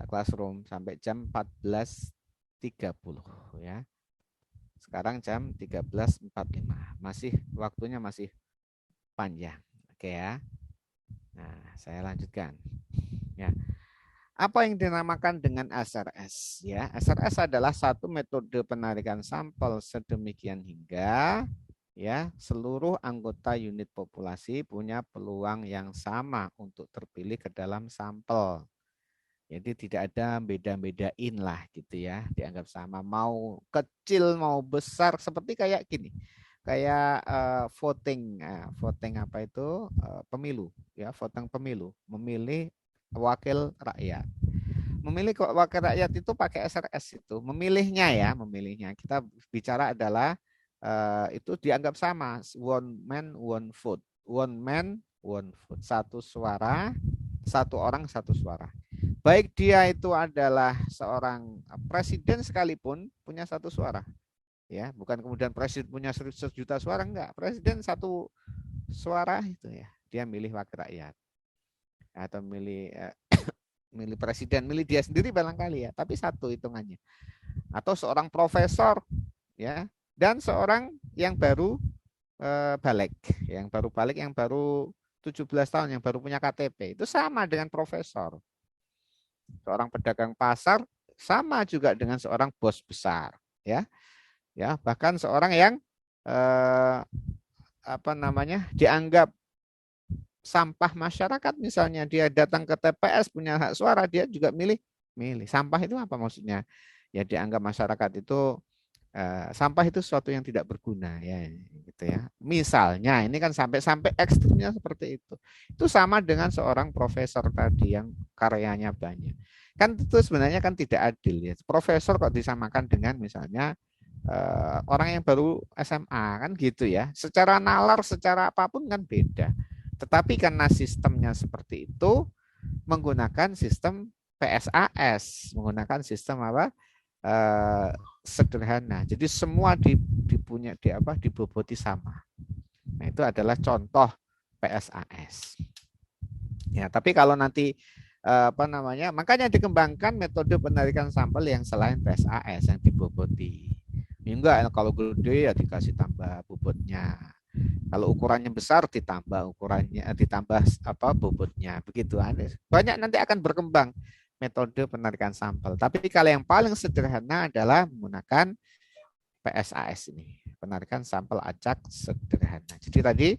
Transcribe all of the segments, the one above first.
Classroom sampai jam 14.30 ya. Sekarang jam 13.45. Waktunya masih panjang. Oke ya. Nah, saya lanjutkan. Ya. Apa yang dinamakan dengan SRS? Ya, SRS adalah satu metode penarikan sampel sedemikian hingga ya seluruh anggota unit populasi punya peluang yang sama untuk terpilih ke dalam sampel. Jadi tidak ada beda-bedain lah gitu ya, dianggap sama. Mau kecil mau besar seperti kayak gini. Kayak voting apa itu pemilu ya, voting pemilu, memilih wakil rakyat. Memilih wakil rakyat itu pakai SRS itu, memilihnya kita bicara adalah itu dianggap sama, one man one vote, satu suara, satu orang satu suara. Baik dia itu adalah seorang presiden sekalipun punya satu suara. Ya, bukan kemudian presiden punya 100 juta suara, enggak. Presiden satu suara itu ya. Dia milih wakil rakyat. Atau milih presiden, milih dia sendiri barangkali ya, tapi satu hitungannya. Atau seorang profesor ya, dan seorang yang baru balik, yang baru 17 tahun, yang baru punya KTP. Itu sama dengan profesor. Seorang pedagang pasar sama juga dengan seorang bos besar, ya. Ya, bahkan seorang yang dianggap sampah masyarakat, misalnya dia datang ke TPS punya hak suara, dia juga milih. Sampah itu apa maksudnya? Ya dianggap masyarakat itu sampah itu sesuatu yang tidak berguna ya gitu ya. Misalnya ini kan sampai ekstrimnya seperti itu. Itu sama dengan seorang profesor tadi yang karyanya banyak. Kan itu sebenarnya kan tidak adil ya. Profesor kok disamakan dengan misalnya orang yang baru SMA kan gitu ya. Secara nalar, secara apapun kan beda. Tetapi karena sistemnya seperti itu, menggunakan sistem PSAS, menggunakan sistem apa? Sederhana. Jadi semua diboboti sama. Nah, itu adalah contoh PSAS. Ya, tapi kalau nanti makanya dikembangkan metode penarikan sampel yang selain PSAS yang diboboti. Enggak, kalau gede ya dikasih tambah bobotnya. Kalau ukurannya besar ditambah bobotnya, begitu. Banyak nanti akan berkembang metode penarikan sampel. Tapi kalau yang paling sederhana adalah menggunakan PSAS ini, penarikan sampel acak sederhana. Jadi tadi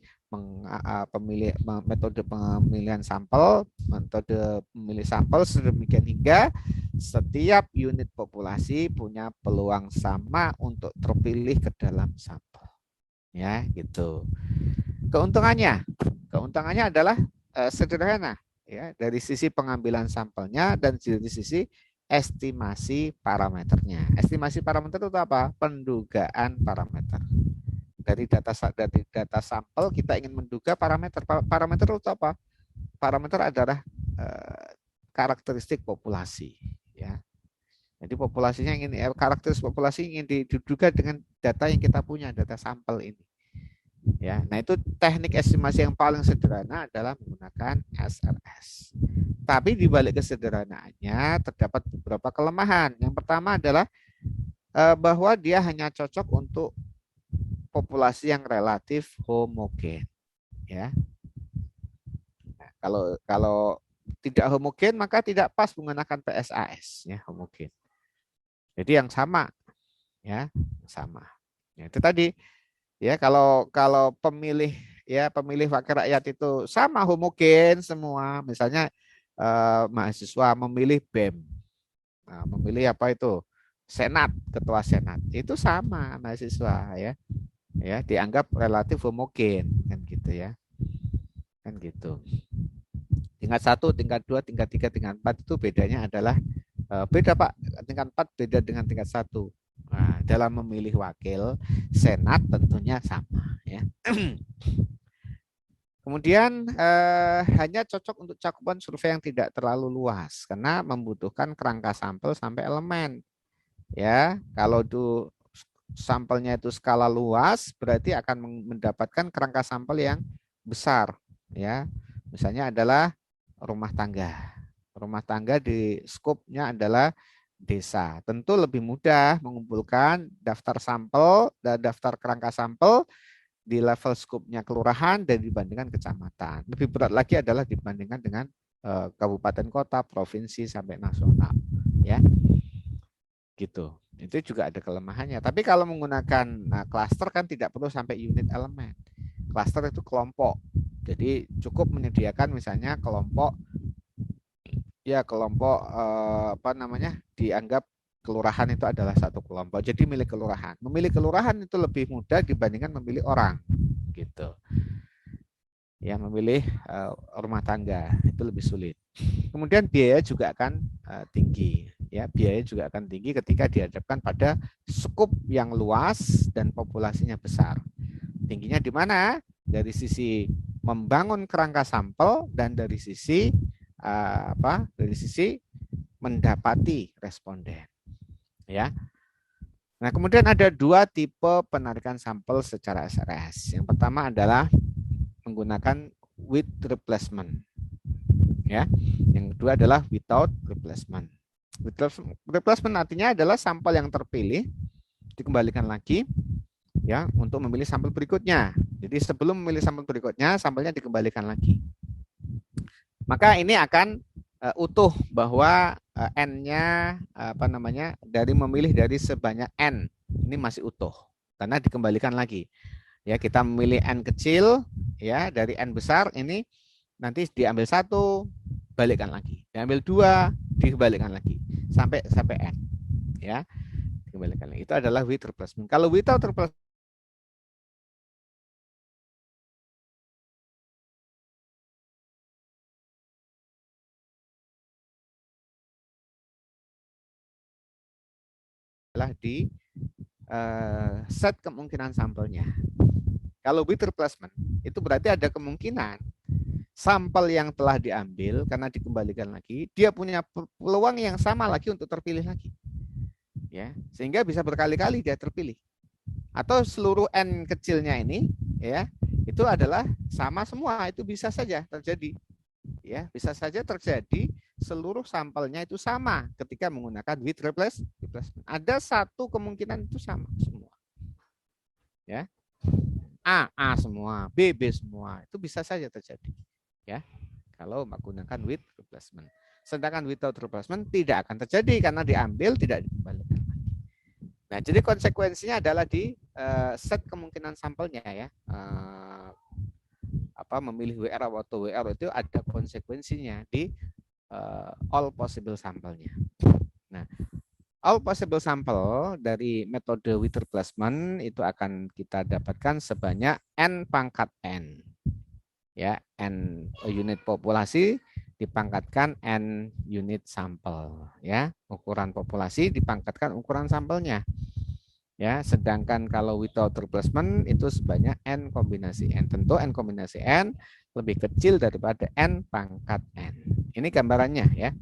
metode pemilihan sampel, metode memilih sampel sedemikian hingga setiap unit populasi punya peluang sama untuk terpilih ke dalam sampel. Ya, gitu. Keuntungannya adalah sederhana ya, dari sisi pengambilan sampelnya dan dari sisi estimasi parameternya. Estimasi parameter itu apa? Pendugaan parameter. Dari data sampel kita ingin menduga parameter. Parameter itu apa? Parameter adalah karakteristik populasi ya. Jadi populasinya karakteristik populasi ingin diduga dengan data yang kita punya, data sampel ini. Ya, nah itu teknik estimasi yang paling sederhana adalah menggunakan SRS. Tapi di balik kesederhanaannya terdapat beberapa kelemahan. Yang pertama adalah bahwa dia hanya cocok untuk populasi yang relatif homogen. Ya, nah, kalau tidak homogen maka tidak pas menggunakan PSAS ya, homogen. Jadi yang sama ya, sama. Ya, itu tadi. Ya, kalau pemilih wakil rakyat itu sama homogen semua, misalnya mahasiswa memilih BEM, memilih apa itu senat, ketua senat, itu sama mahasiswa ya dianggap relatif homogen kan gitu ya, kan gitu. Tingkat 1, tingkat 2, tingkat 3, tingkat 4 itu bedanya adalah beda Pak, tingkat 4 beda dengan tingkat 1. Nah, dalam memilih wakil senat tentunya sama ya. Kemudian hanya cocok untuk cakupan survei yang tidak terlalu luas karena membutuhkan kerangka sampel sampai elemen. Ya, kalau itu sampelnya itu skala luas berarti akan mendapatkan kerangka sampel yang besar ya. Misalnya adalah rumah tangga. rumah tangga di skopnya adalah desa. Tentu lebih mudah mengumpulkan daftar sampel dan daftar kerangka sampel di level skupnya kelurahan dan dibandingkan kecamatan. Lebih berat lagi adalah dibandingkan dengan kabupaten kota, provinsi sampai nasional, ya. Gitu. Itu juga ada kelemahannya. Tapi kalau menggunakan klaster kan tidak perlu sampai unit elemen. Klaster itu kelompok. Jadi cukup menyediakan misalnya kelompok apa namanya? Dianggap kelurahan itu adalah satu kelompok. Jadi milik kelurahan. Memilih kelurahan itu lebih mudah dibandingkan memilih orang, gitu. Ya, memilih rumah tangga itu lebih sulit. Kemudian biaya juga akan tinggi. Ya, biaya juga akan tinggi ketika dihadapkan pada skup yang luas dan populasinya besar. Tingginya di mana? Dari sisi membangun kerangka sampel dan dari sisi Dari sisi mendapati responden. Ya. Nah, kemudian ada dua tipe penarikan sampel secara SRS. Yang pertama adalah menggunakan with replacement. Ya. Yang kedua adalah without replacement. With replacement artinya adalah sampel yang terpilih dikembalikan lagi ya untuk memilih sampel berikutnya. Jadi sebelum memilih sampel berikutnya, sampelnya dikembalikan lagi. Maka ini akan utuh bahwa n-nya dari memilih dari sebanyak n ini masih utuh karena dikembalikan lagi. Ya, kita memilih n kecil ya dari n besar ini nanti diambil satu, balikkan lagi. Diambil dua, dikembalikan lagi sampai n ya. Dikembalikan lagi. Itu adalah with replacement. Kalau without replacement adalah di set kemungkinan sampelnya. Kalau with replacement itu berarti ada kemungkinan sampel yang telah diambil karena dikembalikan lagi, dia punya peluang yang sama lagi untuk terpilih lagi. Ya, sehingga bisa berkali-kali dia terpilih. Atau seluruh n kecilnya ini ya, itu adalah sama semua, itu bisa saja terjadi. Ya, bisa saja terjadi seluruh sampelnya itu sama ketika menggunakan with replacement. Ada satu kemungkinan itu sama semua. Ya. A semua, B semua. Itu bisa saja terjadi. Ya. Kalau menggunakan with replacement. Sedangkan without replacement tidak akan terjadi karena diambil tidak dikembalikan lagi. Nah, jadi konsekuensinya adalah di set kemungkinan sampelnya ya. Memilih WR atau WR itu ada konsekuensinya di all possible sampelnya. Nah, all possible sample dari metode with replacement itu akan kita dapatkan sebanyak n pangkat n. Ya, n unit populasi dipangkatkan n unit sampel, ya. Ukuran populasi dipangkatkan ukuran sampelnya. Ya, sedangkan kalau without replacement itu sebanyak n kombinasi n. Tentu n kombinasi n lebih kecil daripada n pangkat n. Ini gambarannya ya.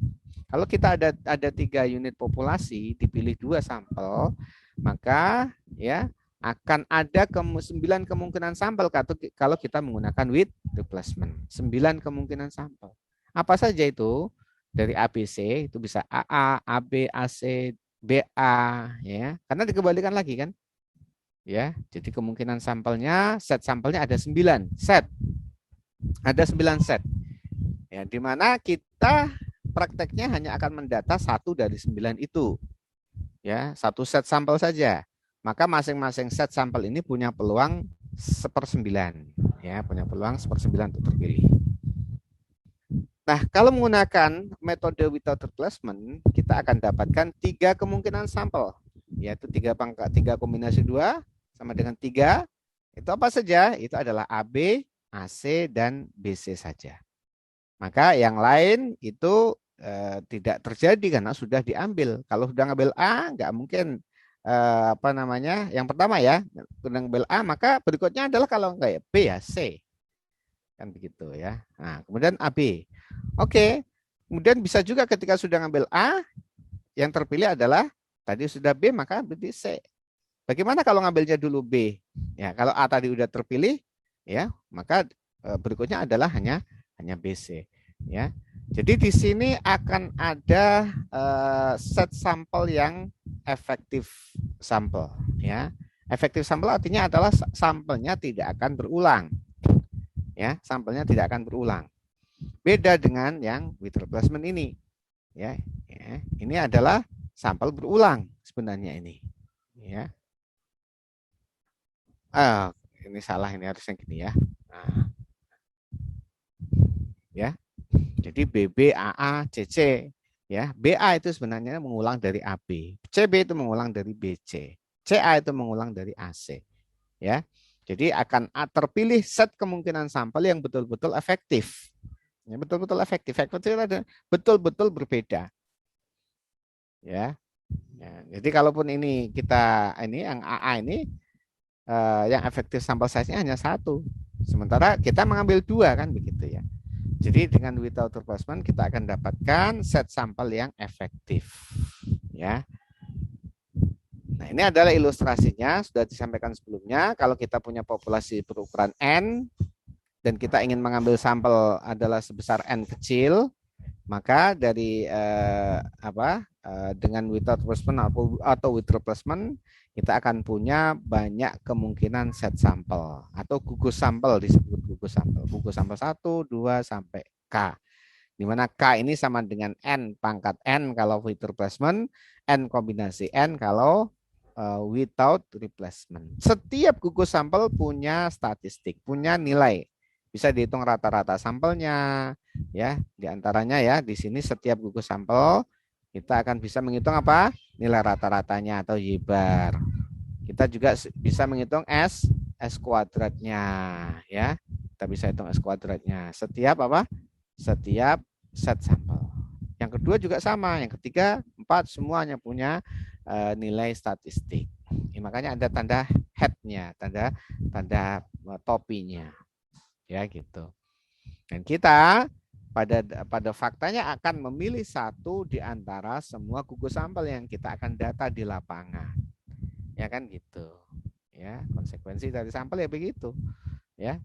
Kalau kita ada 3 unit populasi, dipilih 2 sampel, maka ya akan ada 9 kemungkinan sampel kalau kita menggunakan with replacement. 9 kemungkinan sampel. Apa saja itu? Dari ABC itu bisa AA, AB, AC, BA ya. Karena dikembalikan lagi kan? Ya, jadi kemungkinan sampelnya, set sampelnya ada 9 set. Ada 9 set. Ya, di mana kita prakteknya hanya akan mendata 1 dari 9 itu. Ya, 1 set sampel saja. Maka masing-masing set sampel ini punya peluang 1/9. Ya, punya peluang 1/9 untuk terpilih. Nah, kalau menggunakan metode without replacement, kita akan dapatkan 3 kemungkinan sampel, yaitu 3 kombinasi 2 sama dengan 3. Itu apa saja? Itu adalah AB, AC, dan BC saja. Maka yang lain itu tidak terjadi karena sudah diambil. Kalau sudah ngambil A, nggak mungkin yang pertama ya, sudah ngambil A, maka berikutnya adalah kalau nggak ya B ya C. Kan begitu ya. Nah, kemudian AB. Oke. Kemudian bisa juga ketika sudah ngambil A, yang terpilih adalah tadi sudah B, maka berarti C. Bagaimana kalau ngambilnya dulu B? Ya, kalau A tadi sudah terpilih, ya, maka berikutnya adalah hanya BC. Ya. Jadi di sini akan ada set sampel yang efektif sampel, ya. Efektif sampel artinya adalah sampelnya tidak akan berulang, ya. Sampelnya tidak akan berulang. Beda dengan yang with replacement ini, ya. Ini adalah sampel berulang sebenarnya ini, ya. Ah, ini salah, ini harusnya gini ya. Nah, ya. Jadi BB, AA, CC, ya. BA itu sebenarnya mengulang dari AB, CB itu mengulang dari BC, CA itu mengulang dari AC, ya. Jadi akan terpilih set kemungkinan sampel yang betul-betul efektif. Ya, betul-betul efektif. Efektif ada betul-betul berbeda, ya. Ya, jadi kalaupun ini kita ini yang AA ini yang efektif sampel size-nya hanya satu, sementara kita mengambil dua kan begitu ya. Jadi dengan without replacement kita akan dapatkan set sampel yang efektif, ya. Nah, ini adalah ilustrasinya, sudah disampaikan sebelumnya. Kalau kita punya populasi berukuran N dan kita ingin mengambil sampel adalah sebesar N kecil, maka dari dengan without replacement atau with replacement kita akan punya banyak kemungkinan set sampel atau gugus sampel, disebut gugus sampel 1, 2 sampai K, di mana K ini sama dengan N pangkat N kalau with replacement, N kombinasi N kalau without replacement. Setiap gugus sampel punya statistik, punya nilai. Bisa dihitung rata-rata sampelnya, ya. Di antaranya ya, di sini setiap gugus sampel kita akan bisa menghitung apa? Nilai rata-ratanya atau Y bar. Kita juga bisa menghitung S kuadratnya, ya. Kita bisa hitung S kuadratnya. Setiap apa? Setiap set sampel. Yang kedua juga sama, yang ketiga, 4 semuanya punya nilai statistik. Makanya ada tanda head-nya, tanda topinya, ya gitu. Dan kita pada faktanya akan memilih satu di antara semua gugus sampel yang kita akan data di lapangan, ya kan gitu. Ya, konsekuensi dari sampel ya begitu, ya.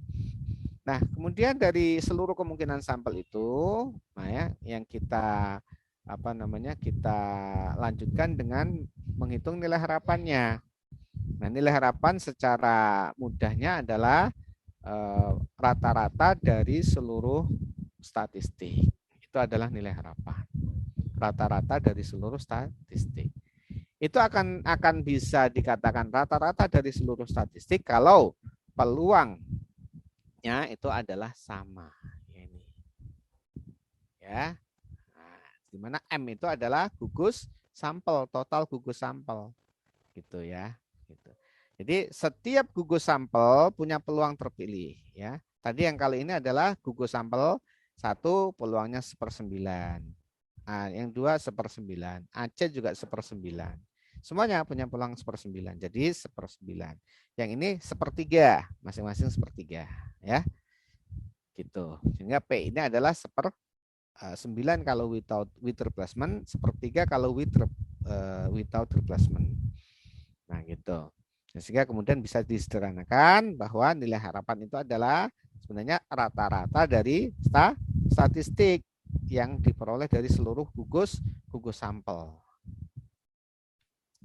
Nah, kemudian dari seluruh kemungkinan sampel itu, nah ya, yang kita kita lanjutkan dengan menghitung nilai harapannya. Nah, nilai harapan secara mudahnya adalah rata-rata dari seluruh statistik. Itu adalah nilai harapan. Rata-rata dari seluruh statistik. Itu akan bisa dikatakan rata-rata dari seluruh statistik kalau peluangnya itu adalah sama. Ini. Ya. Nah, di mana M itu adalah gugus sampel, total gugus sampel. Gitu ya. Gitu. Jadi setiap gugus sampel punya peluang terpilih, ya. Tadi yang kali ini adalah gugus sampel 1 peluangnya 1/9. Yang 2 1/9. AC juga 1/9. Semuanya punya peluang 1/9. Jadi 1/9. Yang ini 1/3, masing-masing 1/3, ya. Gitu. Sehingga P ini adalah 1/9 kalau with replacement, 1/3 kalau without replacement. Nah, gitu. Sehingga kemudian bisa disederhanakan bahwa nilai harapan itu adalah sebenarnya rata-rata dari statistik yang diperoleh dari seluruh gugus sampel.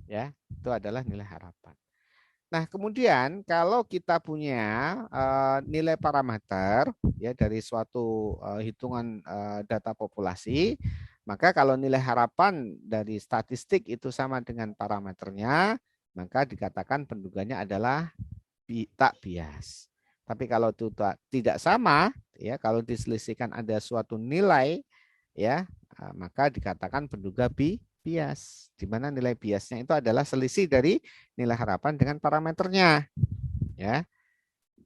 Ya, itu adalah nilai harapan. Nah, kemudian kalau kita punya nilai parameter ya dari suatu hitungan data populasi, maka kalau nilai harapan dari statistik itu sama dengan parameternya, maka dikatakan penduganya adalah tak bias. Tapi kalau itu tidak sama, ya kalau diselisihkan ada suatu nilai, ya maka dikatakan penduga bias. Di mana nilai biasnya itu adalah selisih dari nilai harapan dengan parameternya, ya.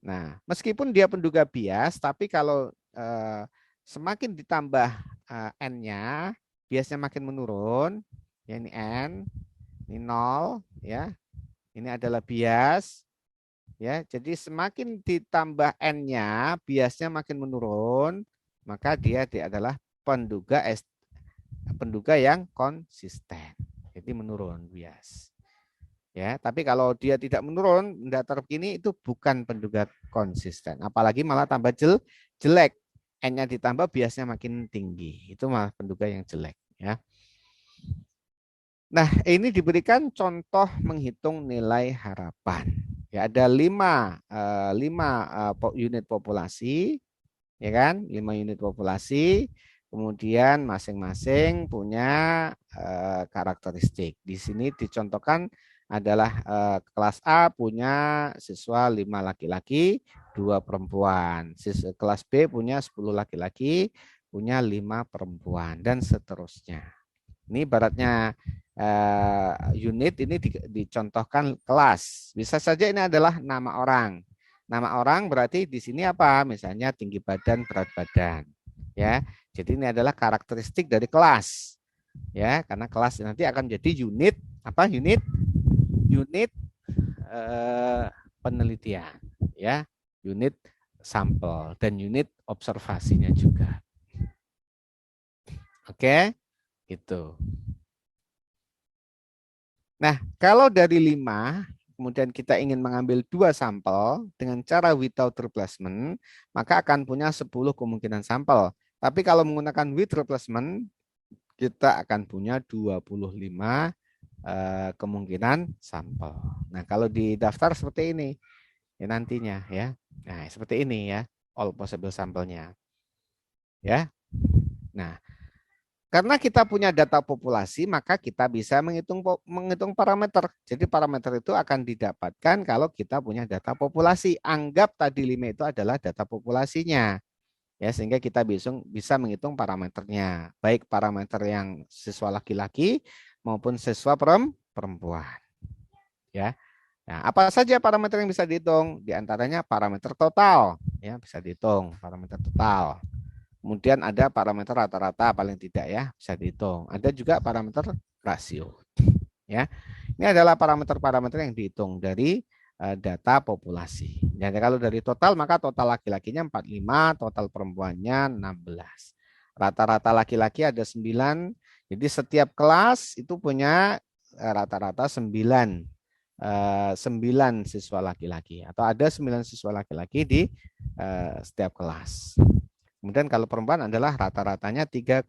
Nah, meskipun dia penduga bias, tapi kalau semakin ditambah n-nya, biasnya makin menurun. Ya, ini n, ini 0, ya. Ini adalah bias. Ya, jadi semakin ditambah n-nya, biasnya makin menurun, maka dia adalah penduga yang konsisten. Jadi menurun bias. Ya, tapi kalau dia tidak menurun, datar begini itu bukan penduga konsisten. Apalagi malah tambah jelek. N-nya ditambah biasnya makin tinggi. Itu malah penduga yang jelek ya. Nah, ini diberikan contoh menghitung nilai harapan. Ya, ada 5 unit populasi, ya kan? 5 unit populasi. Kemudian masing-masing punya karakteristik. Di sini dicontohkan adalah kelas A punya siswa 5 laki-laki, 2 perempuan. Kelas B punya 10 laki-laki, punya 5 perempuan, dan seterusnya. Ini ibaratnya unit ini dicontohkan kelas. Bisa saja ini adalah nama orang. Nama orang berarti di sini apa? Misalnya tinggi badan, berat badan. Ya, jadi ini adalah karakteristik dari kelas. Ya, karena kelas nanti akan jadi unit apa? Unit penelitian. Ya, unit sampel dan unit observasinya juga. Oke, gitu. Nah, kalau dari 5, kemudian kita ingin mengambil 2 sampel dengan cara without replacement, maka akan punya 10 kemungkinan sampel. Tapi kalau menggunakan with replacement, kita akan punya 25 kemungkinan sampel. Nah, kalau di daftar seperti ini, ya nantinya ya. Nah, seperti ini ya, all possible sampelnya. Ya. Nah, karena kita punya data populasi, maka kita bisa menghitung parameter. Jadi parameter itu akan didapatkan kalau kita punya data populasi. Anggap tadi 5 itu adalah data populasinya. Ya, sehingga kita bisa menghitung parameternya. Baik parameter yang siswa laki-laki maupun siswa perempuan. Ya. Nah, apa saja parameter yang bisa dihitung? Di antaranya parameter total. Ya, bisa dihitung parameter total. Kemudian ada parameter rata-rata paling tidak ya, bisa dihitung. Ada juga parameter rasio. Ya. Ini adalah parameter-parameter yang dihitung dari data populasi. Jadi kalau dari total maka total laki-lakinya 45, total perempuannya 16. Rata-rata laki-laki ada 9. Jadi setiap kelas itu punya rata-rata 9 siswa laki-laki atau ada 9 siswa laki-laki di setiap kelas. Kemudian kalau perempuan adalah rata-ratanya 3,2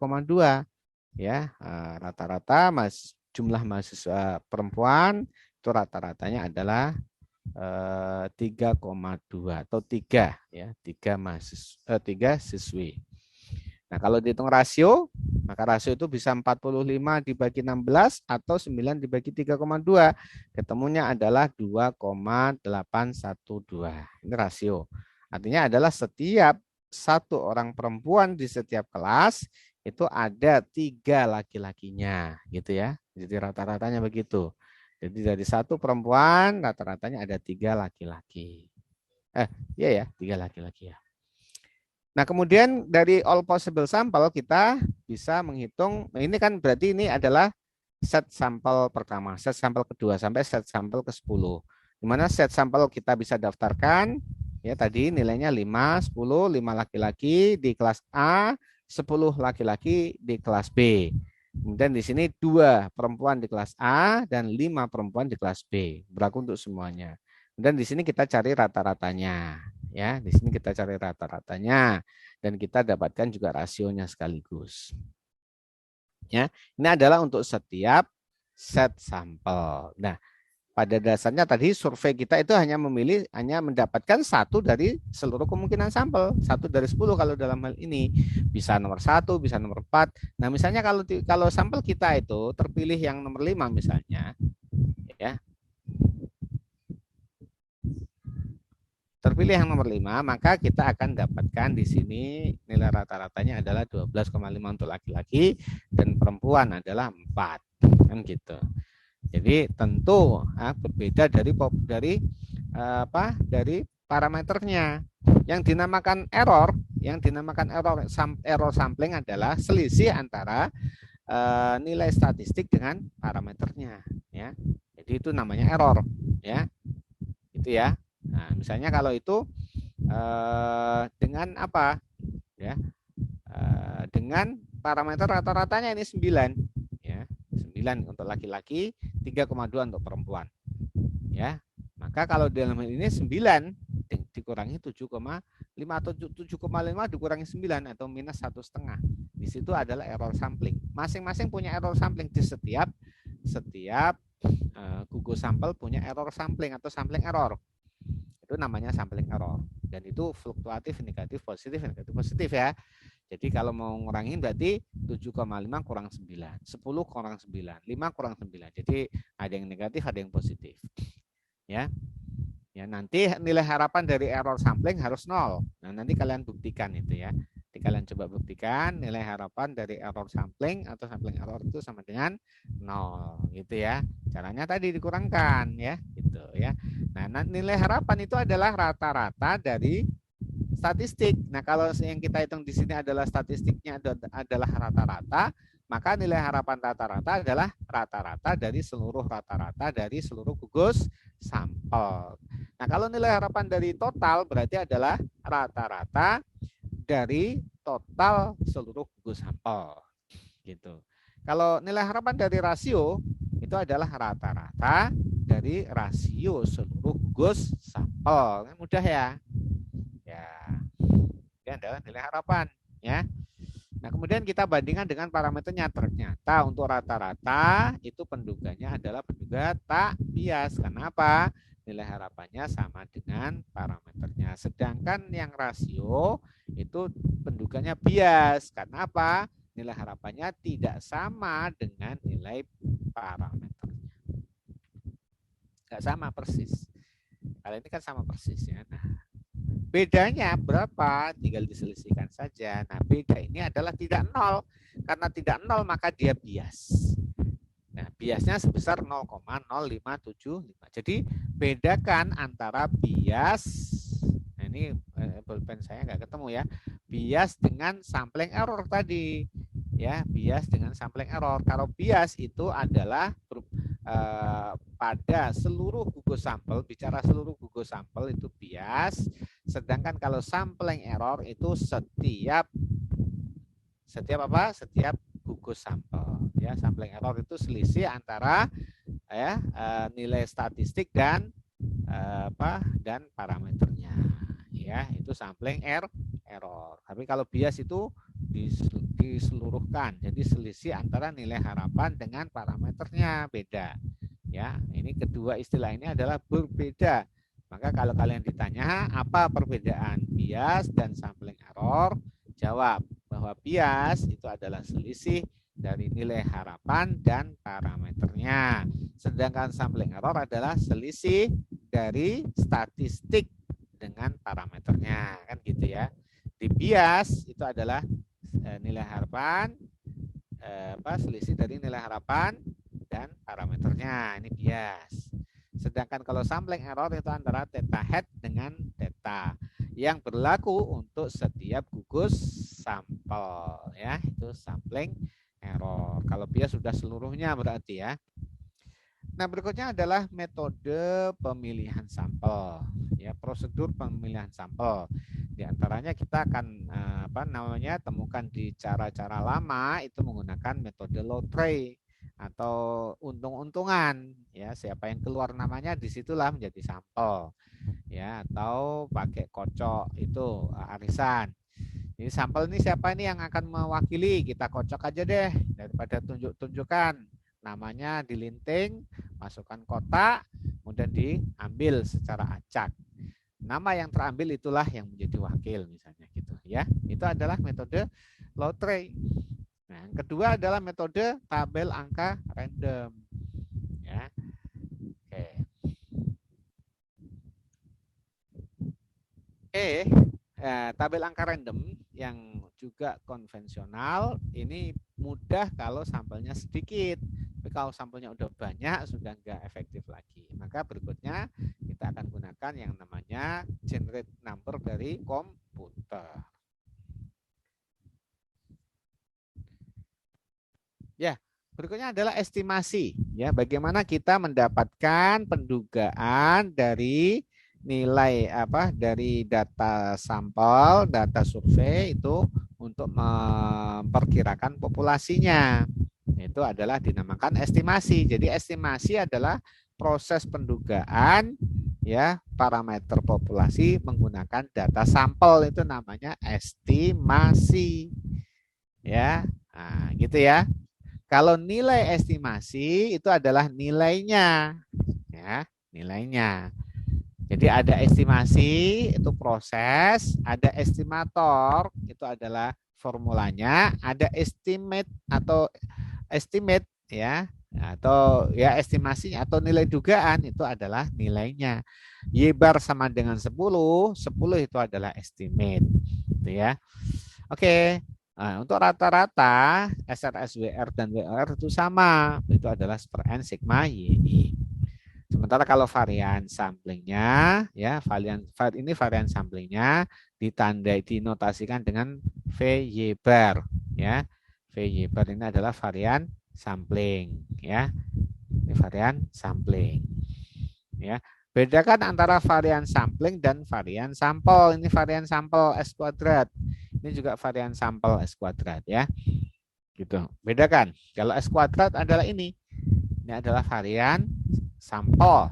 ya, rata-rata jumlah mahasiswa perempuan itu rata-ratanya adalah 3,2 atau 3 ya, 3 siswi. Nah, kalau dihitung rasio, maka rasio itu bisa 45 dibagi 16 atau 9 dibagi 3,2. Ketemunya adalah 2,812. Ini rasio. Artinya adalah setiap 1 orang perempuan di setiap kelas itu ada 3 laki-lakinya, gitu ya. Jadi rata-ratanya begitu. Jadi dari 1 perempuan rata-ratanya ada 3 laki-laki. Iya ya, 3 laki-laki ya. Nah, kemudian dari all possible sample kita bisa menghitung, ini kan berarti ini adalah set sampel pertama, set sampel kedua sampai set sampel ke-10. Di mana set sampel kita bisa daftarkan ya tadi nilainya 5, 10, 5 laki-laki di kelas A, 10 laki-laki di kelas B. Kemudian di sini 2 perempuan di kelas A dan 5 perempuan di kelas B. Berlaku untuk semuanya. Dan di sini kita cari rata-ratanya. Ya, di sini kita cari rata-ratanya dan kita dapatkan juga rasionya sekaligus. Ya, ini adalah untuk setiap set sampel. Nah, pada dasarnya tadi survei kita itu hanya mendapatkan 1 dari seluruh kemungkinan sampel, 1 dari 10 kalau dalam hal ini bisa nomor 1, bisa nomor 4. Nah, misalnya kalau sampel kita itu terpilih yang nomor 5 misalnya, ya. Terpilih yang nomor 5, maka kita akan dapatkan di sini nilai rata-ratanya adalah 12,5 untuk laki-laki dan perempuan adalah 4. Kan gitu. Jadi tentu berbeda dari parameternya. Yang dinamakan error sampling adalah selisih antara nilai statistik dengan parameternya ya. Jadi itu namanya error ya. Itu ya. Nah, misalnya kalau itu dengan apa? Ya. Dengan parameter rata-ratanya ini 9 ya. 9 untuk laki-laki, 3,2 untuk perempuan. Ya. Maka kalau dalam hal ini 9 dikurangi 7,2 5 atau 7,5 dikurangi 9 atau minus 1,5. Di situ adalah error sampling. Masing-masing punya error sampling di setiap gugus sampel punya error sampling atau sampling error. Itu namanya sampling error. Dan itu fluktuatif, negatif, positif ya. Jadi kalau mau ngurangin berarti 7,5 kurang 9, 10 kurang 9, 5 kurang 9. Jadi ada yang negatif, ada yang positif. Ya. Ya, nanti nilai harapan dari error sampling harus 0. Nah, nanti kalian buktikan itu ya. Nanti kalian coba buktikan nilai harapan dari error sampling atau sampling error itu sama dengan 0 gitu ya. Caranya tadi dikurangkan ya, gitu ya. Nah, nilai harapan itu adalah rata-rata dari statistik. Nah, kalau yang kita hitung di sini adalah statistiknya adalah rata-rata, maka nilai harapan rata-rata adalah rata-rata dari seluruh gugus sampel. Nah, kalau nilai harapan dari total berarti adalah rata-rata dari total seluruh gugus sampel. Gitu. Kalau nilai harapan dari rasio itu adalah rata-rata dari rasio seluruh gugus sampel. Mudah ya. Ya. Ini adalah nilai harapan, ya. Nah, kemudian kita bandingkan dengan parameternya. Ternyata untuk rata-rata itu penduganya adalah penduga tak bias. Kenapa? Nilai harapannya sama dengan parameternya. Sedangkan yang rasio itu penduganya bias. Kenapa? Nilai harapannya tidak sama dengan nilai parameternya. Nggak sama persis. Kali ini kan sama persis ya. Nah, bedanya berapa? Tinggal diselisihkan saja. Nah, beda ini adalah tidak nol. Karena tidak nol maka dia bias. Nah, biasnya sebesar 0,0575. Jadi, bedakan antara bias, nah ini pulpen saya nggak ketemu ya, bias dengan sampling error tadi. Ya, bias dengan sampling error. Kalau bias itu adalah pada seluruh gugus sampel, bicara seluruh gugus sampel itu bias, sedangkan kalau sampling error itu setiap apa? Setiap gugus sampel. Ya, sampling error itu selisih antara ya nilai statistik dan dan parameternya. Ya, itu sampling error. Tapi kalau bias itu diseluruhkan. Jadi selisih antara nilai harapan dengan parameternya beda. Ya, ini kedua istilah ini adalah berbeda. Maka kalau kalian ditanya apa perbedaan bias dan sampling error, jawab bahwa bias itu adalah selisih dari nilai harapan dan parameternya. Sedangkan sampling error adalah selisih dari statistik dengan parameternya, kan gitu ya. Di bias itu adalah nilai harapan selisih dari nilai harapan dan parameternya, ini bias. Sedangkan kalau sampling error itu antara theta head dengan theta yang berlaku untuk setiap gugus sampel ya, itu sampling error. Kalau bias sudah seluruhnya berarti ya. Nah, berikutnya adalah metode pemilihan sampel. Ya, prosedur pemilihan sampel. Di antaranya kita akan temukan di cara-cara lama itu menggunakan metode lotre atau untung-untungan. Ya, siapa yang keluar namanya disitulah menjadi sampel. Ya, atau pakai kocok itu arisan. Ini sampel ini siapa ini yang akan mewakili? Kita kocok aja deh daripada tunjuk-tunjukkan. Namanya dilinting, masukkan kotak, kemudian diambil secara acak. Nama yang terambil itulah yang menjadi wakil misalnya gitu ya. Itu adalah metode lotre. Nah, yang kedua adalah metode tabel angka random. Ya. Oke. Tabel angka random yang juga konvensional ini mudah kalau sampelnya sedikit. Tapi kalau sampelnya udah banyak sudah nggak efektif lagi. Maka berikutnya kita akan gunakan yang namanya generate number dari komputer. Ya, berikutnya adalah estimasi. Ya, bagaimana kita mendapatkan pendugaan dari nilai dari data sampel, data survei itu untuk memperkirakan populasinya. Itu adalah dinamakan estimasi. Jadi estimasi adalah proses pendugaan ya parameter populasi menggunakan data sampel, itu namanya estimasi. Ya, nah, gitu ya. Kalau nilai estimasi itu adalah nilainya, ya, nilainya. Jadi ada estimasi itu proses, ada estimator itu adalah formulanya, ada estimate atau estimate ya atau ya estimasi atau nilai dugaan itu adalah nilainya. Y bar sama dengan 10, 10 itu adalah estimate. Gitu ya. Oke. Nah, untuk rata-rata SRS WR dan WR itu sama, itu adalah per N sigma YI. Sementara kalau varian samplingnya, ya ini varian samplingnya ditandai dinotasikan dengan VY bar, ya. VY bar ini adalah varian sampling, ya. Ini varian sampling, ya. Bedakan antara varian sampling dan varian sampel. Ini varian sampel S kuadrat. Ini juga varian sampel S kuadrat, ya. Gitu. Bedakan. Kalau S kuadrat adalah ini. Ini adalah varian sampel.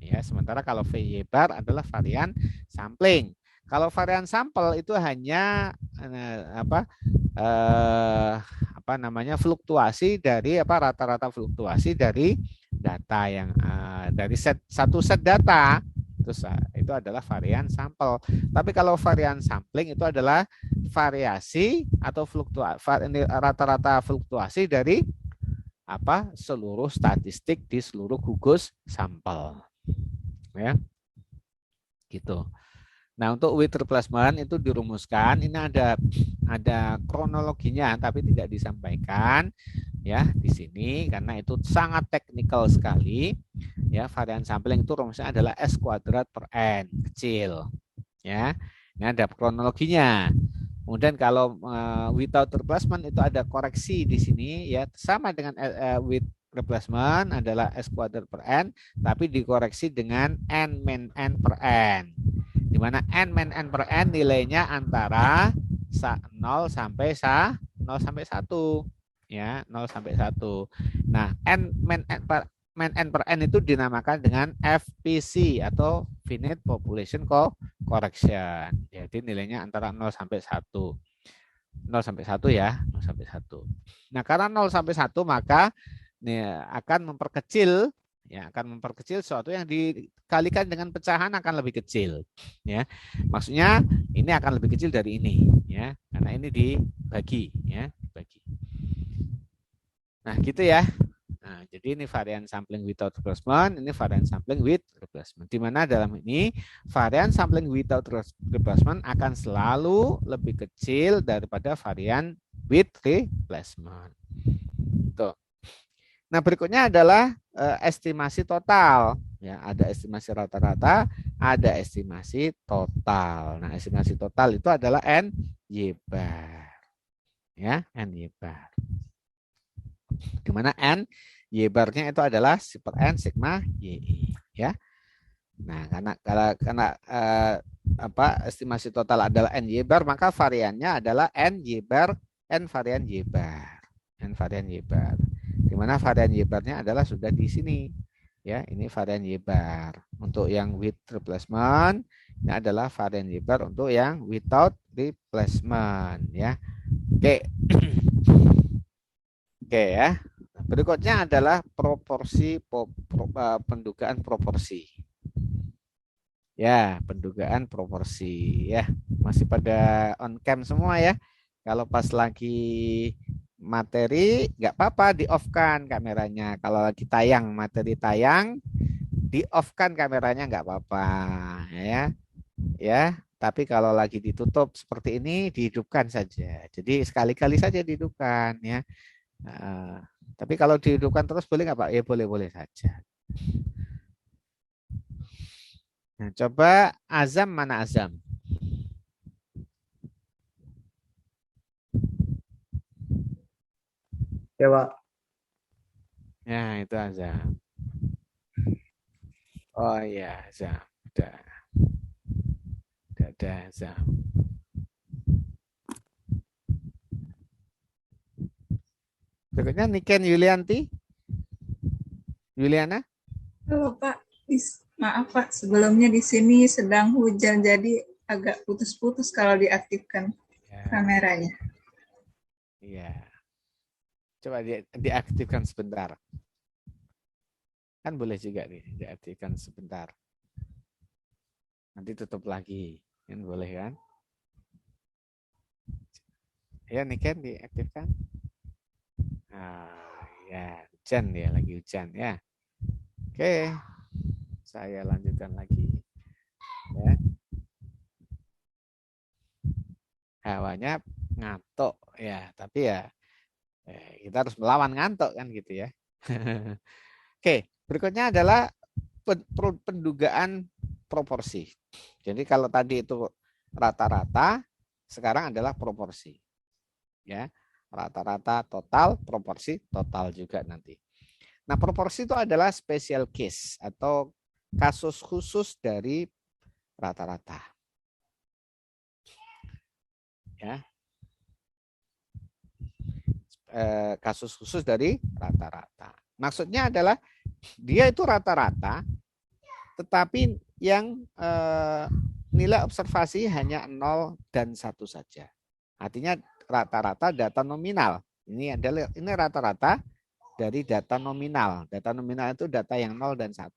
Ya, sementara kalau VY bar adalah varian sampling. Kalau varian sampel itu hanya apa namanya fluktuasi dari rata-rata fluktuasi dari data yang dari satu set data, terus itu adalah varian sampel. Tapi kalau varian sampling itu adalah variasi atau rata-rata fluktuasi dari seluruh statistik di seluruh gugus sampel, ya gitu. Nah, untuk weight replacement itu dirumuskan, ini ada kronologinya tapi tidak disampaikan ya di sini karena itu sangat teknikal sekali. Ya, varian sampling itu rumusnya adalah S kuadrat per N kecil. Ya. Ini ada kronologinya. Kemudian kalau without replacement itu ada koreksi di sini ya sama dengan with replacement adalah S kuadrat per N tapi dikoreksi dengan N min N per N, di mana N min N per N nilainya antara 0 sampai 1 ya, 0 sampai 1. Nah, N min N per N itu dinamakan dengan FPC atau finite population correction. Jadi nilainya antara 0 sampai 1. 0 sampai 1 ya, 0 sampai 1. Nah, karena 0 sampai 1 maka akan memperkecil sesuatu yang dikalikan dengan pecahan akan lebih kecil, ya. Maksudnya ini akan lebih kecil dari ini, ya, karena ini dibagi, ya, dibagi. Nah, gitu ya. Nah, jadi ini varian sampling without replacement, ini varian sampling with replacement. Di mana dalam ini varian sampling without replacement akan selalu lebih kecil daripada varian with replacement. Tuh. Nah, berikutnya adalah estimasi total. Ya, ada estimasi rata-rata, ada estimasi total. Nah, estimasi total itu adalah NY bar. Ya, NY bar. Di mana N Y barnya itu adalah per N sigma YI, ya. Nah, karena estimasi total adalah N Y bar, maka variannya adalah N Y bar N varian Y bar. N varian Y bar. Di mana varian Y barnya adalah sudah di sini. Ya, ini varian Y bar. Untuk yang with replacement, ini adalah varian Y bar untuk yang without replacement, ya. Oke. Oke ya. Berikutnya adalah pendugaan proporsi. Ya, pendugaan proporsi ya. Masih pada on cam semua ya. Kalau pas lagi materi nggak apa-apa di off kan kameranya. Kalau lagi materi tayang di off kan kameranya nggak apa-apa ya. Ya, tapi kalau lagi ditutup seperti ini dihidupkan saja. Jadi sekali-kali saja dihidupkan ya. Tapi kalau dihidupkan terus boleh nggak Pak? Ya boleh-boleh saja. Nah, coba Azam mana Azam? Ya, Pak. Ya, itu Azam. Oh iya, Azam. Udah ada Azam. Berikutnya Niken Yulianti. Yuliana? Halo Pak, Maaf Pak, sebelumnya di sini sedang hujan, jadi agak putus-putus kalau diaktifkan Ya, kameranya. iya. Coba diaktifkan sebentar. Kan boleh juga nih, diaktifkan sebentar. Nanti tutup lagi. Kan boleh kan? Ya, nih kan diaktifkan. Ah, ya, hujan ya, lagi hujan ya. Oke, saya lanjutkan lagi. Ya, hawanya ngantuk ya, tapi ya kita harus melawan ngantuk kan gitu ya. Oke, berikutnya adalah pendugaan proporsi. Jadi kalau tadi itu rata-rata, sekarang adalah proporsi. Ya, rata-rata total, proporsi total juga nanti. Nah, proporsi itu adalah special case atau kasus khusus dari rata-rata. Ya, kasus khusus dari rata-rata. Maksudnya adalah dia itu rata-rata, tetapi yang nilai observasi hanya 0 dan 1 saja. Artinya rata-rata data nominal. Ini rata-rata dari data nominal. Data nominal itu data yang 0 dan 1.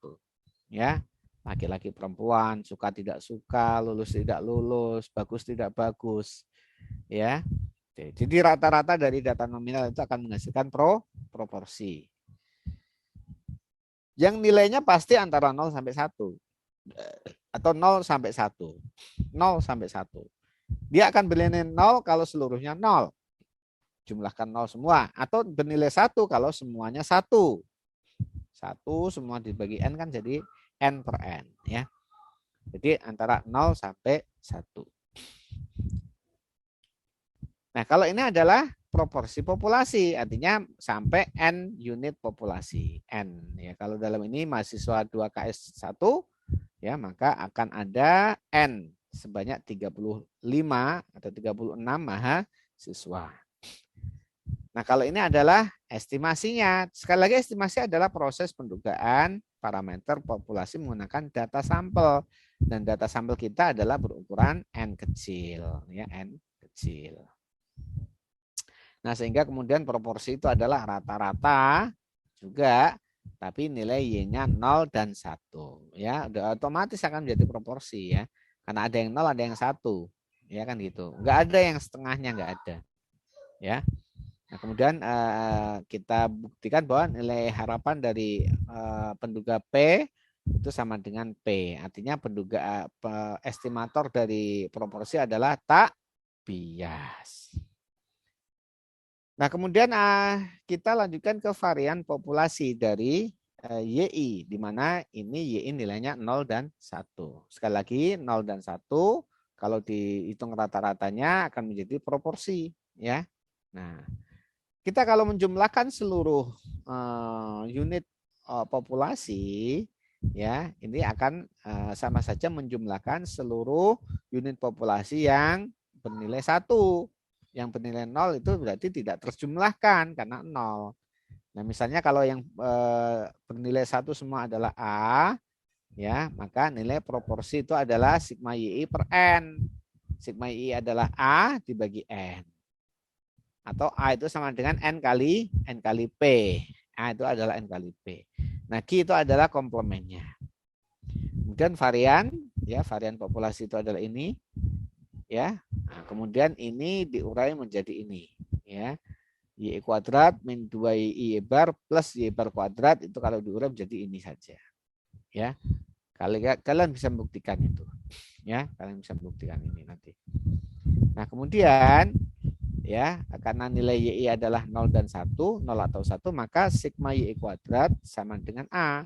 Ya, laki-laki perempuan, suka tidak suka, lulus tidak lulus, bagus tidak bagus. Ya. Jadi rata-rata dari data nominal itu akan menghasilkan proporsi. Yang nilainya pasti antara 0 sampai 1 atau 0 sampai 1. 0 sampai 1. Dia akan bernilai 0 kalau seluruhnya 0. Jumlahkan 0 semua. Atau bernilai 1 kalau semuanya 1. 1 semua dibagi N kan jadi N per N. Ya. Jadi antara 0 sampai 1. Nah, kalau ini adalah proporsi populasi, artinya sampai N unit populasi. N. Ya, kalau dalam ini mahasiswa 2KS1, ya, maka akan ada N sebanyak 35 atau 36 mahasiswa. Nah, kalau ini adalah estimasinya. Sekali lagi estimasi adalah proses pendugaan parameter populasi menggunakan data sampel. Dan data sampel kita adalah berukuran N kecil, ya, N kecil. Nah, sehingga kemudian proporsi itu adalah rata-rata juga, tapi nilai Y-nya 0 dan 1. Ya, udah otomatis akan menjadi proporsi ya. Karena ada yang 0, ada yang 1. Ya kan gitu. Enggak ada yang setengahnya, enggak ada. Ya. Nah, kemudian kita buktikan bahwa nilai harapan dari penduga P itu sama dengan P. Artinya penduga estimator dari proporsi adalah tak bias. Nah, kemudian kita lanjutkan ke varian populasi dari YI, di mana ini YI nilainya 0 dan 1. Sekali lagi, 0 dan 1, kalau dihitung rata-ratanya akan menjadi proporsi. Ya. Nah, kita kalau menjumlahkan seluruh unit populasi, ya ini akan sama saja menjumlahkan seluruh unit populasi yang bernilai 1. Yang bernilai 0 itu berarti tidak terjumlahkan karena 0. Nah, misalnya kalau yang bernilai 1 semua adalah A, ya, maka nilai proporsi itu adalah sigma YI per N. Sigma YI adalah A dibagi N. Atau A itu sama dengan N kali P. A itu adalah N kali P. Nah, Q itu adalah komplemennya. Kemudian varian, ya, varian populasi itu adalah ini. Ya. Nah, kemudian ini diurai menjadi ini, ya. Y kuadrat min 2Y bar plus Y bar kuadrat itu kalau diurai menjadi ini saja. Ya. Kalian bisa membuktikan itu. Ya, kalian bisa membuktikan ini nanti. Nah, kemudian ya, karena nilai Y adalah 0 dan 1, 0 atau 1, maka sigma Y kuadrat sama dengan A.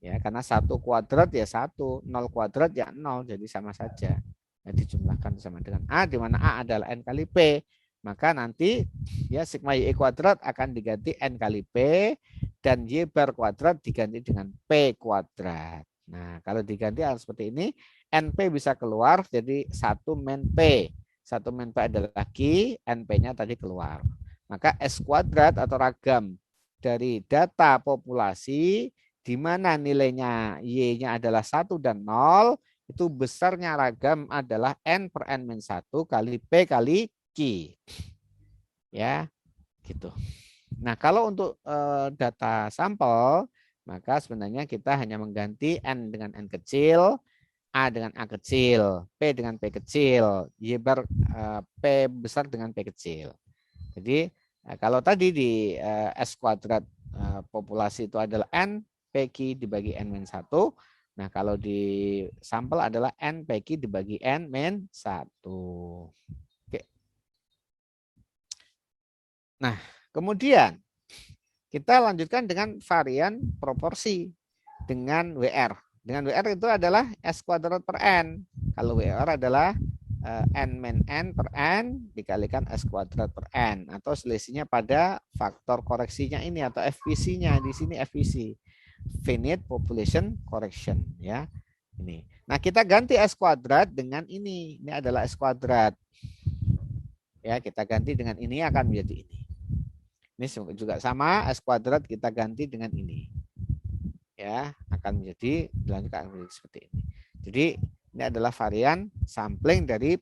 Ya, karena 1 kuadrat ya 1, 0 kuadrat ya 0, jadi sama saja. Nah, dijumlahkan sama dengan A, di mana A adalah N kali P. Maka nanti ya sigma Y kuadrat akan diganti N kali P dan Y bar kuadrat diganti dengan P kuadrat. Nah, kalau diganti harus seperti ini, NP bisa keluar jadi 1 min P. 1 min P adalah Q, NP-nya tadi keluar. Maka S kuadrat atau ragam dari data populasi di mana nilainya Y-nya adalah 1 dan 0, itu besarnya ragam adalah N per N-1 kali P kali Q. Ya, gitu. Nah, kalau untuk data sampel, maka sebenarnya kita hanya mengganti N dengan N kecil, A dengan A kecil, P dengan P kecil, Y bar P besar dengan P kecil. Jadi kalau tadi di S kuadrat populasi itu adalah N PQ dibagi N-1. Nah, kalau di sampel adalah N PQ dibagi N-1. Oke. Nah, kemudian kita lanjutkan dengan varian proporsi dengan WR. Dengan WR itu adalah S kuadrat per N. Kalau WR adalah N-N per N dikalikan S kuadrat per N. Atau selisihnya pada faktor koreksinya ini atau FPC-nya. Di sini FPC. Finite Population Correction. Ya. Ini. Nah, kita ganti S kuadrat dengan ini. Ini adalah S kuadrat. Ya, kita ganti dengan ini akan menjadi ini. Ini juga sama, S kuadrat kita ganti dengan ini. Ya, akan menjadi dilanjutkan menjadi seperti ini. Jadi ini adalah varian sampling dari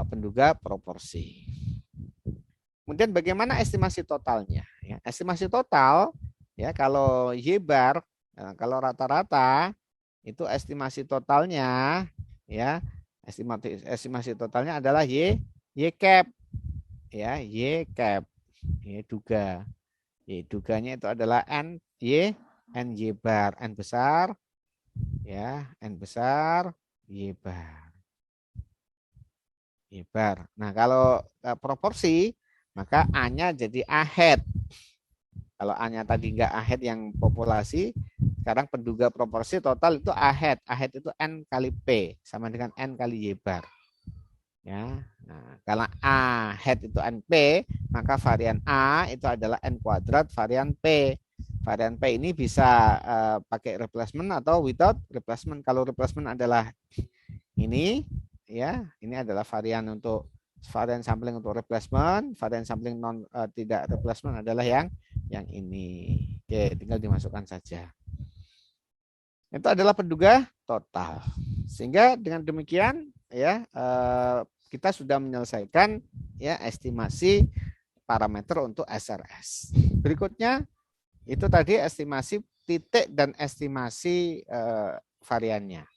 penduga proporsi. Kemudian bagaimana estimasi totalnya? Ya, estimasi total ya kalau Y bar, kalau rata-rata itu estimasi totalnya ya estimasi totalnya adalah Y cap ya Y cap Y duga. Y duganya itu adalah N Y bar, N besar ya, N besar, Y bar. Y bar. Nah, kalau proporsi maka A-nya jadi A head. Kalau A-nya tadi enggak A head yang populasi, sekarang penduga proporsi total itu A head. A head itu N kali P sama dengan N kali Y bar. Ya. Nah, kalau A head itu NP, maka varian A itu adalah N kuadrat varian P. Varian P ini bisa pakai replacement atau without replacement. Kalau replacement adalah ini, ya, ini adalah varian untuk varian sampling untuk replacement, varian sampling tidak replacement adalah yang ini. Oke, tinggal dimasukkan saja. Itu adalah penduga total. Sehingga dengan demikian ya kita sudah menyelesaikan ya estimasi parameter untuk SRS. Berikutnya itu tadi estimasi titik dan estimasi variannya.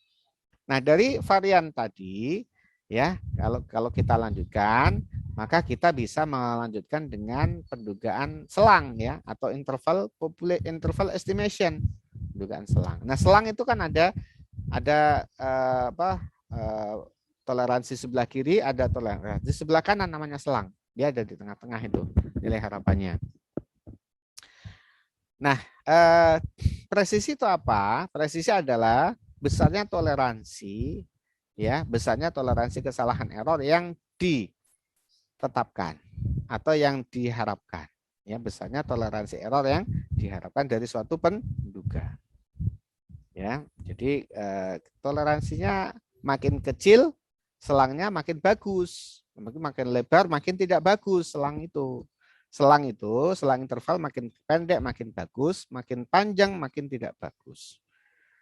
Nah, dari varian tadi ya kalau kita lanjutkan maka kita bisa melanjutkan dengan pendugaan selang ya atau interval estimation, pendugaan selang. Nah, selang itu kan ada toleransi sebelah kiri, ada toleransi sebelah kanan namanya selang. Dia ada di tengah-tengah itu nilai harapannya. Nah, presisi itu apa? Presisi adalah besarnya toleransi, ya, besarnya toleransi kesalahan error yang ditetapkan atau yang diharapkan. Ya, besarnya toleransi error yang diharapkan dari suatu penduga. Ya, jadi toleransinya makin kecil, selangnya makin bagus. Makin lebar, makin tidak bagus selang itu. Selang interval makin pendek, makin bagus, makin panjang, makin tidak bagus.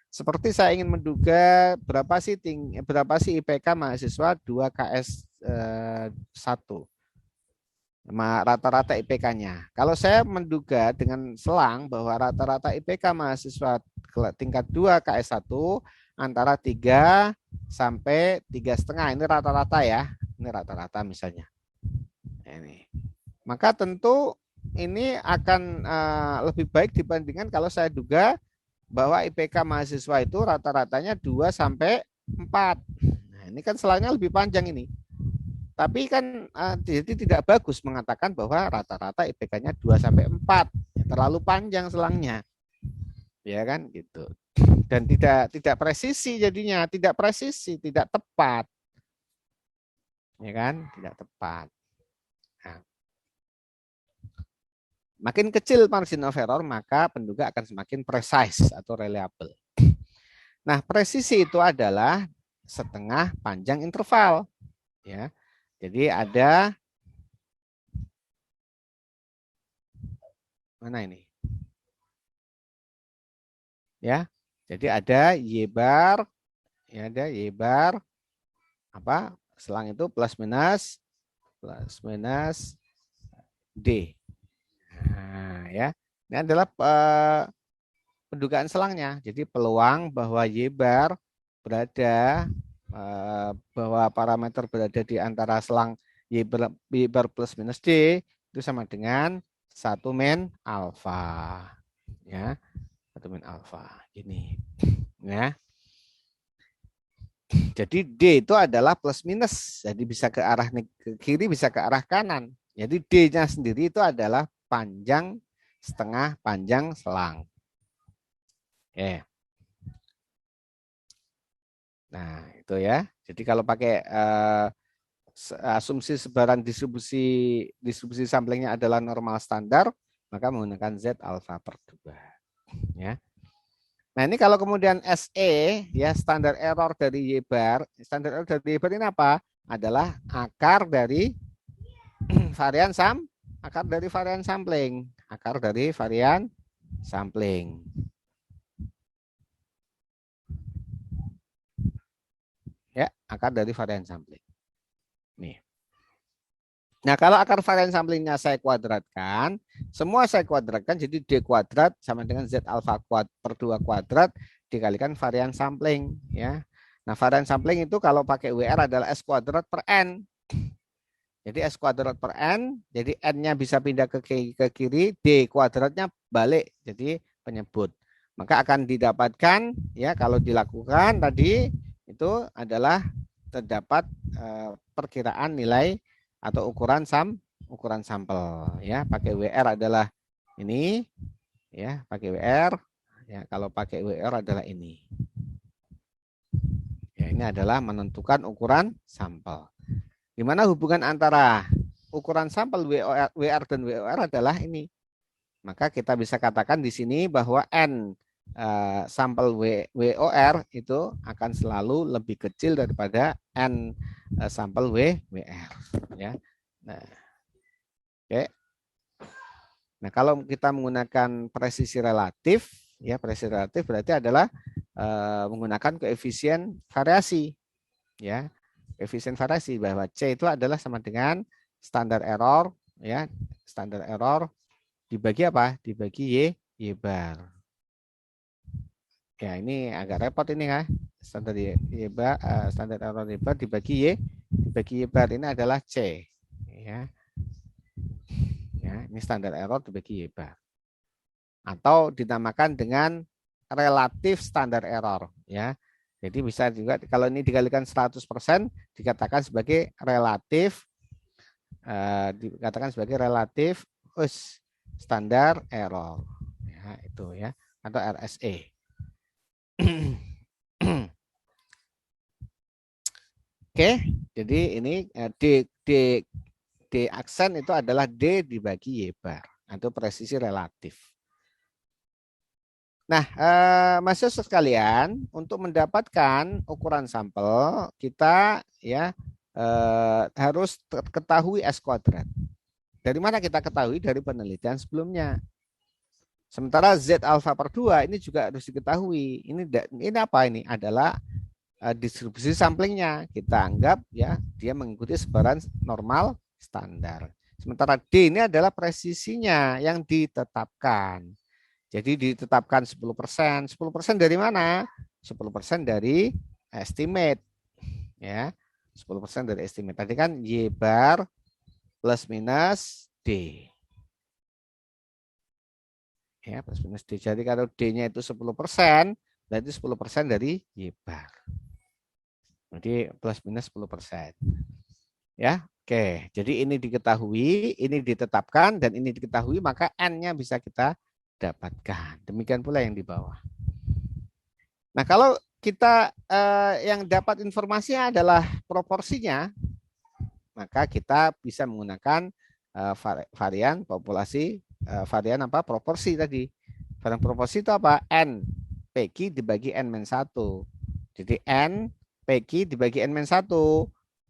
Seperti saya ingin menduga berapa sih IPK mahasiswa 2 KS 1. Rata-rata IPK-nya. Kalau saya menduga dengan selang bahwa rata-rata IPK mahasiswa tingkat 2 KS1 antara 3 sampai 3,5. Ini rata-rata ya. Ini rata-rata misalnya. Ini. Maka tentu ini akan lebih baik dibandingkan kalau saya duga bahwa IPK mahasiswa itu rata-ratanya 2 sampai 4. Nah, ini kan selangnya lebih panjang ini. Tapi kan jadi tidak bagus mengatakan bahwa rata-rata IPK-nya 2 sampai 4. Terlalu panjang selangnya. Ya kan gitu. Dan tidak presisi jadinya, tidak presisi, tidak tepat. Ya kan? Tidak tepat. Nah, makin kecil margin of error, maka penduga akan semakin precise atau reliable. Nah, presisi itu adalah setengah panjang interval. Ya. Jadi ada mana ini? Ya. Jadi ada Y bar, ya ada Y bar apa? Selang itu plus minus D. Nah, ya. Ini adalah pendugaan selangnya. Jadi peluang bahwa Y bar berada bahwa parameter berada di antara selang Y bar plus minus D itu sama dengan 1 min alfa. Ya, 1 min alfa. Ini. Ya. Jadi D itu adalah plus minus. Jadi bisa ke arah ke kiri, bisa ke arah kanan. Jadi D-nya sendiri itu adalah panjang setengah panjang selang. Oke. Nah, itu ya. Jadi kalau pakai asumsi sebaran distribusi samplingnya adalah normal standar, maka menggunakan Z alfa per 2. Ya. Nah, ini kalau kemudian SE, ya standar error dari Y bar, standar error dari Y bar ini apa? Adalah akar dari varian sampling. Akar dari varian sampling. Ya, akar dari varian sampling. Nih. Nah, kalau akar varian samplingnya saya kuadratkan, semua saya kuadratkan, jadi D kuadrat sama dengan Z alfa per 2 kuadrat dikalikan varian sampling. Ya. Nah, varian sampling itu kalau pakai WR adalah S kuadrat per N. Jadi S kuadrat per N, jadi N-nya bisa pindah ke kiri, D kuadratnya balik, jadi penyebut. Maka akan didapatkan, ya kalau dilakukan tadi, itu adalah terdapat perkiraan nilai atau ukuran sampel. Ya, pakai WR adalah ini, ya pakai WR, ya kalau pakai WR adalah ini. Ya, ini adalah menentukan ukuran sampel. Di mana hubungan antara ukuran sampel WR dan WOR adalah ini. Maka kita bisa katakan di sini bahwa N sampel WOR itu akan selalu lebih kecil daripada N sampel WR. Ya. Nah, oke. Nah, kalau kita menggunakan presisi relatif, ya presisi relatif berarti adalah menggunakan koefisien variasi. Ya, koefisien variasi bahwa C itu adalah sama dengan standar error, ya standar error dibagi apa? Dibagi Y bar. Ya, ini agak repot ini ya. Standar Y bar, standar error Y bar dibagi Y bar ini adalah C. Ya. Ya, ini standar error dibagi Y bar. Atau dinamakan dengan relatif standar error, ya. Jadi bisa juga kalau ini dikalikan 100% dikatakan sebagai relatif standar error. Ya, itu ya atau RSE. Oke, jadi ini D aksen itu adalah D dibagi Y bar atau presisi relatif. Nah, mahasiswa sekalian, untuk mendapatkan ukuran sampel kita ya harus ketahui S kuadrat. Dari mana kita ketahui? Dari penelitian sebelumnya. Sementara Z alfa per 2 ini juga harus diketahui. Ini apa ini? Adalah distribusi samplingnya. Kita anggap ya dia mengikuti sebaran normal standar. Sementara D ini adalah presisinya yang ditetapkan. Jadi ditetapkan 10%. 10% dari mana? 10% dari estimate. Ya. 10% dari estimate. Tadi kan Y bar plus minus D. Ya, plus minus D. Jadi kalau D-nya itu 10%, berarti 10% dari Y bar. Jadi plus minus 10%. Ya, oke. Jadi ini diketahui, ini ditetapkan, dan ini diketahui, maka N-nya bisa kita dapatkan. Demikian pula yang di bawah. Nah, kalau kita yang dapat informasinya adalah proporsinya, maka kita bisa menggunakan varian populasi, varian apa? Proporsi tadi. Varian proporsi itu apa? N PQ dibagi N-1. Jadi N PQ dibagi N-1.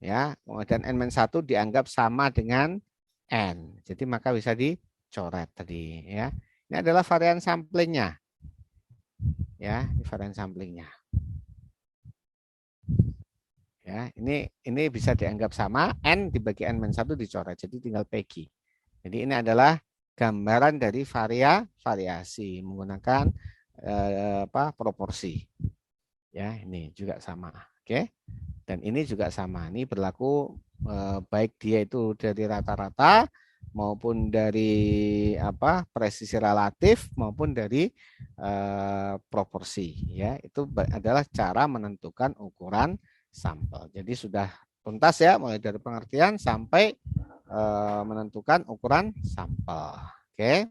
Ya, kemudian N-1 dianggap sama dengan N. Jadi maka bisa dicoret tadi ya. Ini adalah varian samplingnya. ya, difference samplingnya. Ya, ini bisa dianggap sama, n dibagi n-1 dicoret, jadi tinggal PG. Jadi ini adalah gambaran dari variasi menggunakan proporsi. Ya, ini juga sama. Oke. Dan ini juga sama. Ini berlaku baik dia itu dari rata-rata maupun dari presisi relatif maupun dari proporsi. Ya, itu adalah cara menentukan ukuran sampel. Jadi sudah tuntas ya, mulai dari pengertian sampai menentukan ukuran sampel. Oke.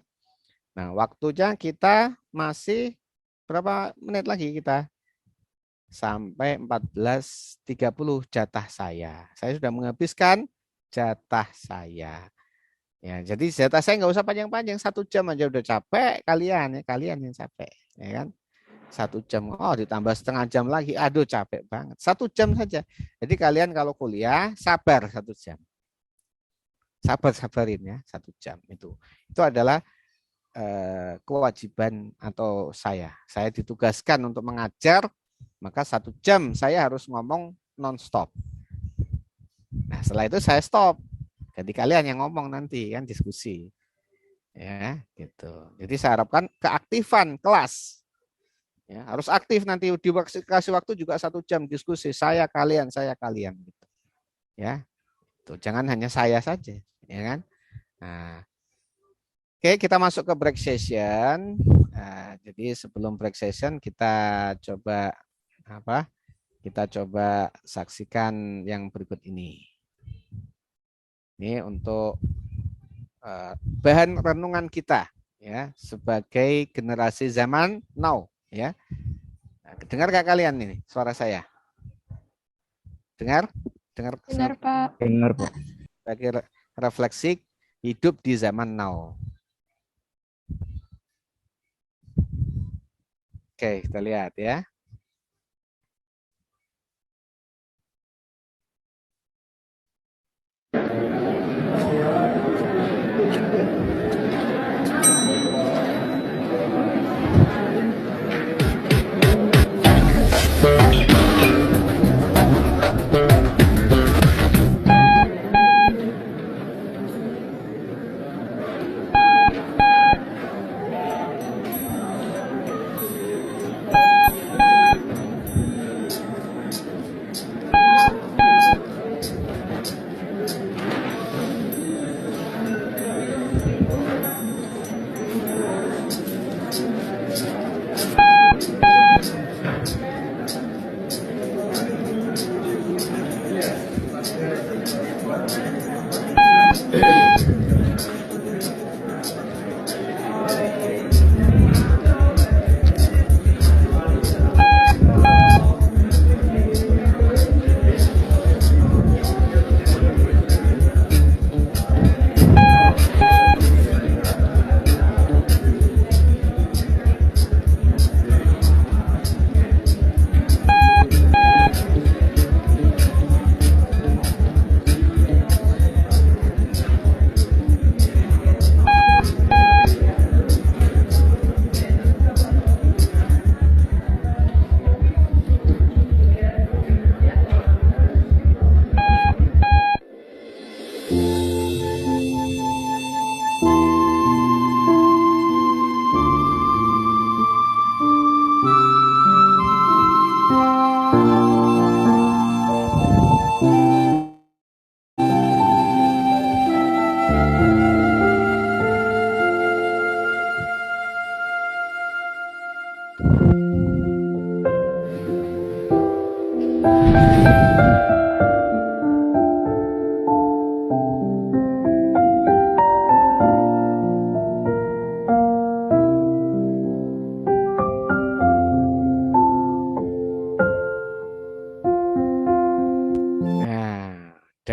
Nah, waktunya kita masih berapa menit lagi kita? Sampai 14.30 jatah saya. Saya sudah menghabiskan jatah saya. Ya, jadi jatah saya nggak usah panjang-panjang, 1 jam aja udah capek kalian ya, kalian yang capek, ya kan? 1 jam, oh ditambah setengah jam lagi, aduh capek banget. 1 jam saja. Jadi kalian kalau kuliah sabar 1 jam, sabarin ya 1 jam itu. Itu adalah kewajiban atau saya ditugaskan untuk mengajar, maka 1 jam saya harus ngomong non-stop. Nah setelah itu saya stop, jadi kalian yang ngomong nanti kan diskusi, ya gitu. Jadi saya harapkan keaktifan kelas, ya harus aktif nanti, dikasih waktu juga 1 jam diskusi, saya kalian gitu, ya. Tuh, jangan hanya saya saja, ya kan. Nah, oke, kita masuk ke break session. Nah, jadi sebelum break session kita coba apa? Kita coba saksikan yang berikut ini. Ini untuk bahan renungan kita ya sebagai generasi zaman now ya. Nah, dengar gak kalian ini suara saya? Dengar? Dengar? Dengar, Pak. Dengar, Pak. Sebagai refleksi hidup di zaman now. Oke, kita lihat ya.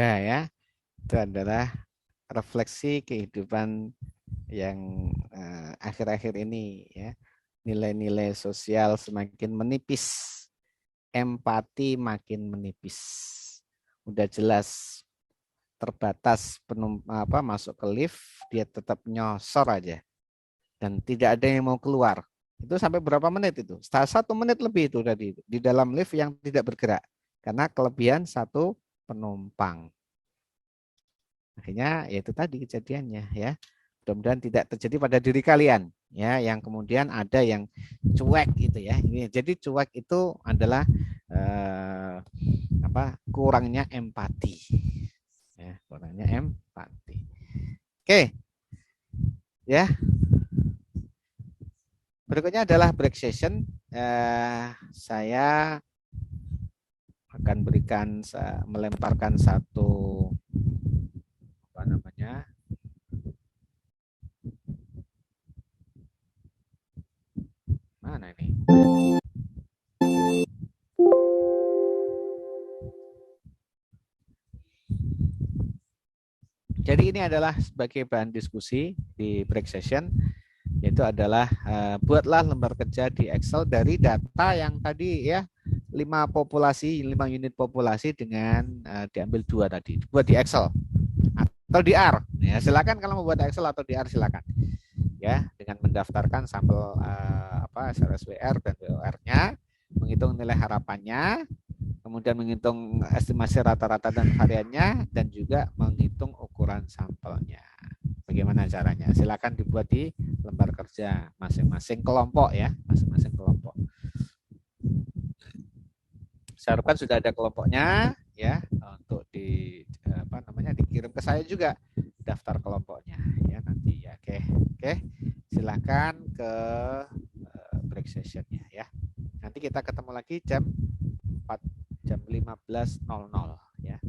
Nah, ya. Itu adalah refleksi kehidupan yang akhir-akhir ini ya. Nilai-nilai sosial semakin menipis, empati makin menipis. Udah jelas terbatas masuk ke lift, dia tetap nyosor aja dan tidak ada yang mau keluar. Itu sampai berapa menit itu? 1 menit lebih itu tadi di dalam lift yang tidak bergerak karena kelebihan 1 penumpang. Akhirnya ya itu tadi kejadiannya ya. Mudah-mudahan tidak terjadi pada diri kalian ya, yang kemudian ada yang cuek gitu ya. Jadi cuek itu adalah kurangnya empati. Ya, kurangnya empati. Oke. Ya. Berikutnya adalah break session. Saya akan melemparkan satu mana ini? Jadi ini adalah sebagai bahan diskusi di break session, yaitu adalah buatlah lembar kerja di Excel dari data yang tadi ya, 5 unit populasi dengan diambil 2 tadi, buat di Excel atau di R. Ya, silakan kalau mau buat Excel atau di R silakan. Ya, dengan mendaftarkan sampel SRSWR dan WOR-nya, menghitung nilai harapannya, kemudian menghitung estimasi rata-rata dan variannya, dan juga menghitung ukuran sampelnya. Bagaimana caranya? Silakan dibuat di lembar kerja masing-masing kelompok ya, masing-masing kelompok. Saya harapkan sudah ada kelompoknya ya, untuk dikirim ke saya juga daftar kelompoknya ya nanti ya. Oke. Silakan ke break sessionnya ya. Nanti kita ketemu lagi jam 15.00 ya.